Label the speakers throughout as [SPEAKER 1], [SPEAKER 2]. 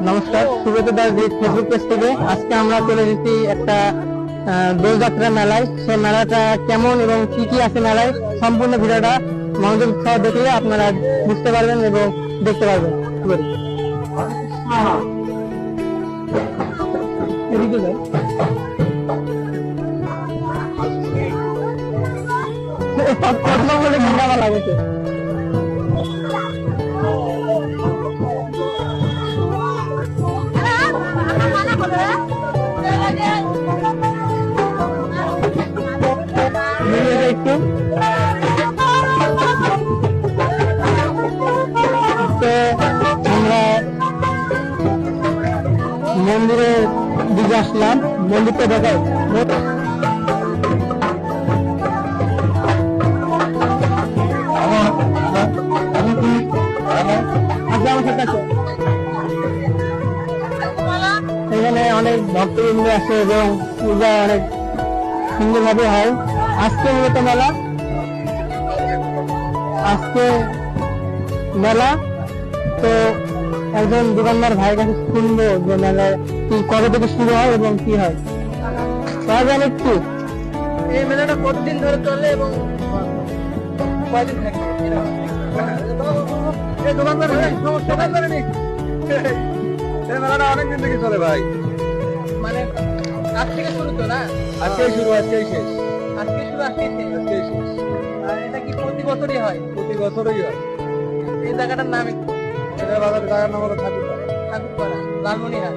[SPEAKER 1] নমস্কার, Subrata Das Facebook page থেকে আজকে আমরা চলে এসেছি একটা দোলযাত্রা মেলায়। সেই মেলাটা কেমন এবং কি কি আছে মেলায়, সম্পূর্ণ ভিডিওটা মনোযোগ সহ দেখলে আপনারা বুঝতে পারবেন এবং দেখতে পারবেন। এদিকে যাই। প্রথম বলে ভিড়া লাগছে। একটু আমরা মন্দিরের দিকে আসলাম, মন্দিরটা দেখায়। এখানে অনেক ভক্তবৃন্দ আসে এবং পূজা অনেক সুন্দর ভাবে হয়। আজকে মূলত মেলা, আজকে মেলা তো একজন দোকানদার ভাইয়ের কাছে শুনবো যে মেলায় কি কবে থেকে শুরু হয় এবং কি হয়। জানেন একটু
[SPEAKER 2] এই মেলাটা কতদিন ধরে চলে এবং কয়দিন থাকে?
[SPEAKER 3] এই মেলাটা অনেকদিন থেকে চলে ভাই।
[SPEAKER 2] মানে আজ থেকে শুরু তো না?
[SPEAKER 3] আজকেই শুরু, আজকেই শেষ।
[SPEAKER 2] আজকে শুরু, আজকেই শেষ।
[SPEAKER 3] আজকেই শেষ।
[SPEAKER 2] আর এটা কি প্রতি বছরই হয়?
[SPEAKER 3] প্রতি বছরই হয়।
[SPEAKER 2] এই জায়গাটার নাম একটু
[SPEAKER 3] এটা বাজার জায়গার নাম হলো ঠাকুরপাড়া।
[SPEAKER 2] ঠাকুরপাড়া, লালমনিরহাট।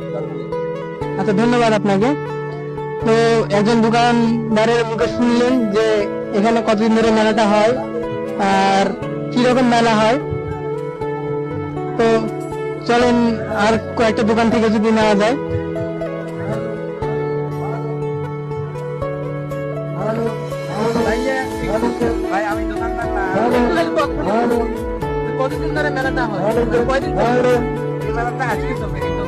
[SPEAKER 1] আচ্ছা, ধন্যবাদ আপনাকে। তো একজন দোকানদারের মুখে শুনলেন যে এখানে কতদিন ধরে মেলাটা হয় আর কিরকম মেলা হয়। তো চলেন আর কয়েকটা দোকান থেকে যদি নেওয়া যায়।
[SPEAKER 2] ভাই আমি দোকানদার না। কতদিন ধরে মেলাটা হয়? কয়দিন ধরে? এই মেলাটা আজকে চলবে কিন্তু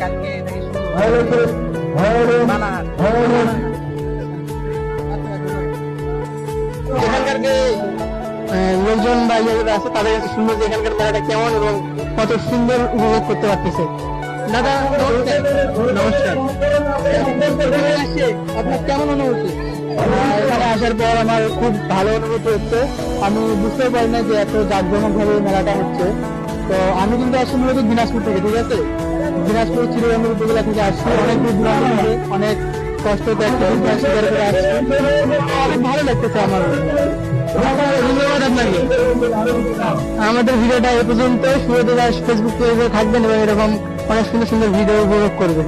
[SPEAKER 2] কালকে থেকে শুরু বানাহাট।
[SPEAKER 1] এখানকার যে লোকজন বা ইয়েরা আছে তাদের কাছে শুনবো যে এখানকার মেলাটা কেমন এবং কত সুন্দর উপভোগ করতে পারতেছে। দাদা নমস্কার, আপনার কেমন অনুভূতি? এখানে আসার পর আমার খুব ভালো অনুভূতি হচ্ছে। আমি বুঝতে পারি না যে এত জাঁকজমক ভাবে মেলাটা হচ্ছে। তো আমি কিন্তু আসছি মূলত দিনাজপুর থেকে, ঠিক আছে? দিনাজপুর চিরবন্দর উপজেলা থেকে আসছি, অনেক দূর দূরান্ত থেকে, অনেক কষ্ট স্বীকার করে আসছি। অনেক ভালো লাগতেছে আমার। ধন্যবাদ আপনাকে। আমাদের ভিডিওটা এ পর্যন্ত। সুব্রত দাস ফেসবুক পেজে থাকবেন এবং এরকম অনেক সুন্দর সুন্দর ভিডিও উপভোগ করবেন।